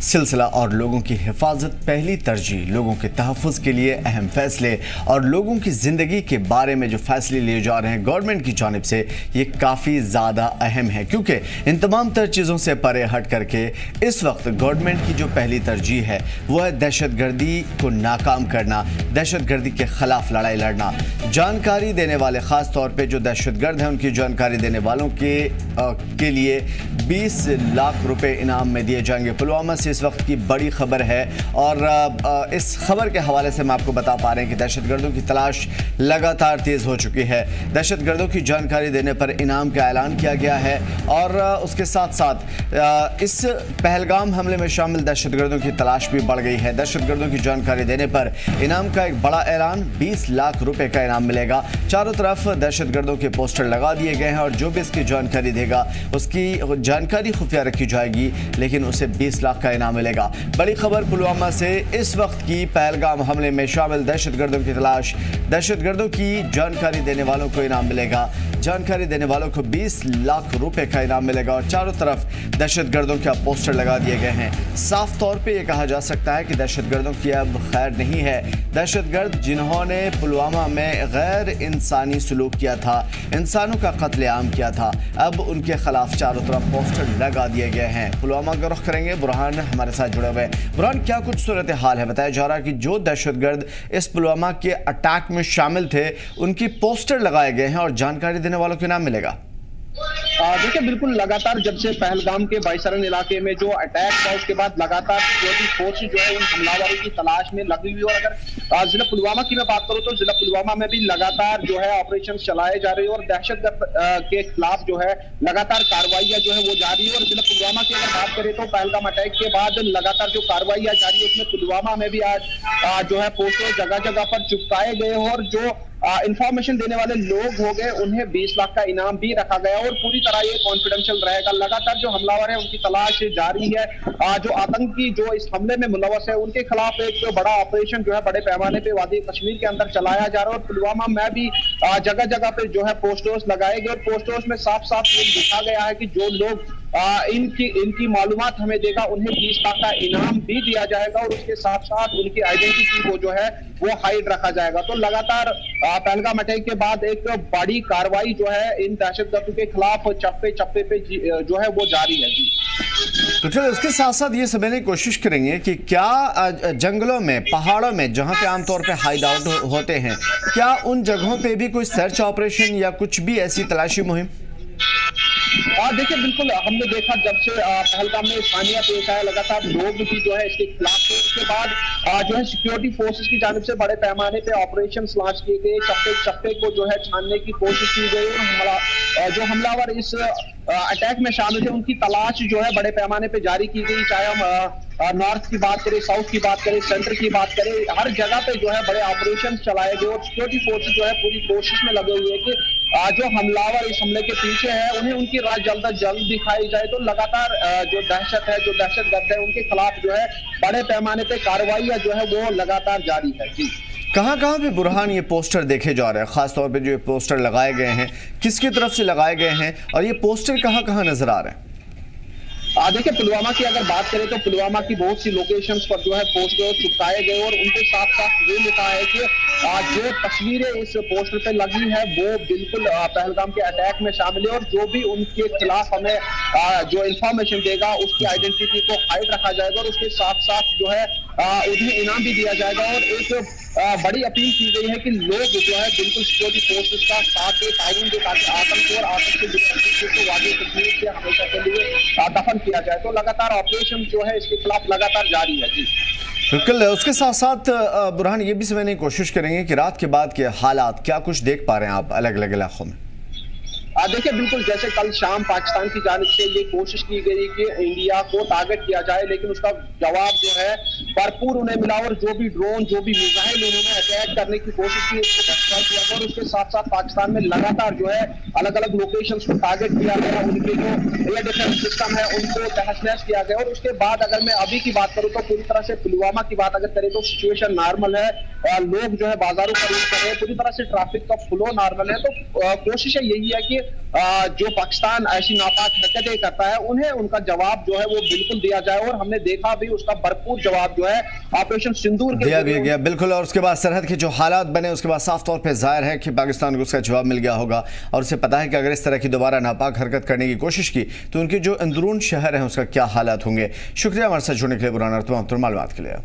सिलसिला और लोगों की हिफाजत पहली तरजीह, लोगों के तहफ़्फ़ुज़ के लिए अहम फैसले और लोगों की ज़िंदगी के बारे में जो फैसले लिए जा रहे हैं गवर्नमेंट की जानिब से, ये काफ़ी ज़्यादा अहम है क्योंकि इन तमाम तर चीज़ों से परे हट करके इस वक्त गवर्नमेंट की जो पहली तरजीह है वो है दहशतगर्दी को नाकाम करना, दहशतगर्दी के ख़िलाफ़ लड़ाई लड़ना। जानकारी देने वाले, ख़ास तौर पर जो दहशतगर्द हैं उनकी जानकारी देने वालों के लिए 20 लाख रुपए इनाम में दिए जाएंगे। पुलवामा से इस वक्त की बड़ी खबर है और इस खबर के हवाले से हम आपको बता पा रहे हैं कि दहशतगर्दों की तलाश लगातार तेज़ हो चुकी है। दहशतगर्दों की जानकारी देने पर इनाम का ऐलान किया गया है और उसके साथ साथ इस पहलगाम हमले में शामिल दहशतगर्दों की तलाश भी बढ़ गई है। दहशतगर्दों की जानकारी देने पर इनाम का एक बड़ा ऐलान, 20 लाख रुपए का इनाम मिलेगा। चारों तरफ दहशतगर्दों के पोस्टर लगा दिए गए हैं और जो भी इसकी जानकारी देगा उसकी जानकारी खुफिया रखी जाएगी, लेकिन उसे 20 लाख का इनाम मिलेगा। बड़ी खबर पुलवामा से, इस वक्त की पहलगाम हमले में शामिल दहशतगर्दों की तलाश, दहशतगर्दों की जानकारी देने वालों को इनाम मिलेगा। जानकारी देने वालों को 20 लाख रुपए का इनाम मिलेगा और चारों तरफ दहशतगर्दों के पोस्टर लगा दिए गए हैं। साफ तौर पे ये कहा जा सकता है कि दहशतगर्दों की अब खैर नहीं है। दहशतगर्द जिन्होंने पुलवामा में गैर इंसानी सलूक किया था, इंसानों का कत्लेआम किया था, अब उनके खिलाफ चारों तरफ पोस्टर लगा दिए गए हैं। पुलवामा का रुख करेंगे, बुरहान हमारे साथ जुड़े हुए हैं। बुरहान, क्या कुछ सूरत हाल है? बताया जा रहा है कि जो दहशतगर्द इस पुलवामा के अटैक में शामिल थे उनकी पोस्टर लगाए गए हैं और जानकारी देने वालों को इनाम मिलेगा। देखिए, बिल्कुल लगातार जब से पहलगाम के बाईसरन इलाके में जो अटैक था उसके बाद लगातार सिक्योरिटी फोर्स जो है उन हमलावरों की तलाश में लगी हुई। और अगर जिला पुलवामा की मैं बात करूं तो जिला पुलवामा में भी लगातार जो है ऑपरेशन चलाए जा रहे हैं और दहशतगर्द के खिलाफ जो है लगातार कार्रवाइयां जो है वो जारी है। और जिला पुलवामा की अगर बात करें तो पहलगाम अटैक के बाद लगातार जो कार्रवाइयां जारी है उसमें पुलवामा में भी आज जो है पोस्टर जगह जगह पर चिपकाए गए और जो इंफॉर्मेशन देने वाले लोग हो गए उन्हें 20 लाख का इनाम भी रखा गया और पूरी तरह ये कॉन्फिडेंशियल रहेगा। लगातार जो हमलावर है उनकी तलाश जारी है। जो आतंकी जो इस हमले में मुलव्वस है उनके खिलाफ एक बड़ा ऑपरेशन जो है बड़े पैमाने पे वादी कश्मीर के अंदर चलाया जा रहा है और पुलवामा में भी जगह जगह पे जो है पोस्टर्स लगाए गए और पोस्टर्स में साफ साफ ये लिखा गया है कि जो लोग इनकी मालूमात हमें देगा उन्हें 20 लाख का इनाम भी दिया जाएगा और उसके साथ साथ उनकी आइडेंटिटी को जो है वो हाइड रखा जाएगा। तो लगातार पहलगाम अटैक के बाद एक बड़ी कार्रवाई जो है इन दहशतगर्दों के खिलाफ चप्पे चप्पे पे जो है वो जारी है। जी तो चलो, उसके साथ साथ ये समझने की कोशिश करेंगे कि क्या जंगलों में, पहाड़ों में जहां पे आमतौर पे हाइड आउट होते हैं, क्या उन जगहों पे भी कोई सर्च ऑपरेशन या कुछ भी ऐसी तलाशी मुहिम? देखिए, बिल्कुल हमने देखा जब से पहलगाम में सानिया पेश आया लगातार लोग भी जो है इसके खिलाफ थे। उसके बाद जो है सिक्योरिटी फोर्सेस की जानिब से बड़े पैमाने पे ऑपरेशन लॉन्च किए गए, चप्पे चप्पे को जो है छानने की कोशिश की गई और जो हमलावर इस अटैक में शामिल थे उनकी तलाश जो है बड़े पैमाने पे जारी की गई। चाहे हम नॉर्थ की बात करें, साउथ की बात करें, सेंटर की बात करें, हर जगह पे जो है बड़े ऑपरेशन चलाए गए और सिक्योरिटी फोर्सेस जो है पूरी कोशिश में लगे हुए हैं कि जो हमलावर इस हमले के पीछे है उन्हें उनकी राह जल्द अज जल्द दिखाई जाए। तो लगातार जो दहशत है, जो दहशतगर्द है उनके खिलाफ जो है बड़े पैमाने पे कार्रवाइयां जो है वो लगातार जारी है। जी, कहाँ पे बुरहान ये पोस्टर देखे जा रहे हैं? खास तौर पे जो ये पोस्टर लगाए गए हैं किसकी तरफ से लगाए गए हैं और ये पोस्टर कहाँ नजर आ रहे हैं? देखिए, पुलवामा की अगर बात करें तो पुलवामा की बहुत सी लोकेशंस पर जो है पोस्टर चिपकाए गए और उनके साथ साथ ये लिखा है कि जो तस्वीरें इस पोस्टर पे लगी है वो बिल्कुल पहलगाम के अटैक में शामिल है और जो भी उनके खिलाफ हमें जो इंफॉर्मेशन देगा उसकी आइडेंटिटी को हाइड रखा जाएगा और उसके साथ साथ जो है उन्हें इनाम भी दिया जाएगा। और एक बड़ी अपील की गई है कि लोग जो है बिल्कुल सिक्योरिटी फोर्सेस का साथ दे, ताउन दे ताकि आतंक और आतंक से जुड़े वादी कश्मीर से हमेशा के लिए दफन किया जाए। तो लगातार ऑपरेशन जो है इसके खिलाफ लगातार जारी है। जी बिल्कुल, उसके साथ साथ बुरहान ये भी समझने की कोशिश करेंगे कि रात के बाद के हालात क्या कुछ देख पा रहे हैं आप अलग अलग इलाकों में? देखिए, बिल्कुल जैसे कल शाम पाकिस्तान की जानिब से ये कोशिश की गई कि इंडिया को टारगेट किया जाए, लेकिन उसका जवाब जो है भरपूर उन्हें मिला और जो भी ड्रोन, जो भी मिसाइल उन्होंने अटैक करने की कोशिश की उसको धक्का किया गया और उसके साथ साथ पाकिस्तान में लगातार जो है अलग अलग लोकेशंस को टारगेट किया गया, उनके जो एयर डिफेंस सिस्टम है उनको तहस नहस किया गया। और उसके बाद अगर मैं अभी की बात करूँ तो पूरी तरह से पुलवामा की बात अगर करें तो सिचुएशन नॉर्मल है, लोग जो है बाजारों पर यूज कर रहे हैं, पूरी तरह से ट्रैफिक का फ्लो नॉर्मल है। तो कोशिश यही है कि जो पाकिस्तान ऐसी नापाक हरकतें करता है उन्हें उनका जवाब जो है वो बिल्कुल दिया जाए, और हमने देखा भी उसका भरपूर जवाब जो है ऑपरेशन सिंदूर के दिया भी गया बिल्कुल। और उसके बाद सरहद के जो हालात बने उसके बाद साफ तौर पे जाहिर है कि पाकिस्तान को उसका जवाब मिल गया होगा, और उसे पता है कि अगर इस तरह की दोबारा नापाक हरकत करने की कोशिश की तो उनके जो अंदरून शहर है उसका क्या हालात होंगे। शुक्रिया हमारे साथ जुड़ने के लिए, बुराना मालूमात के लिए।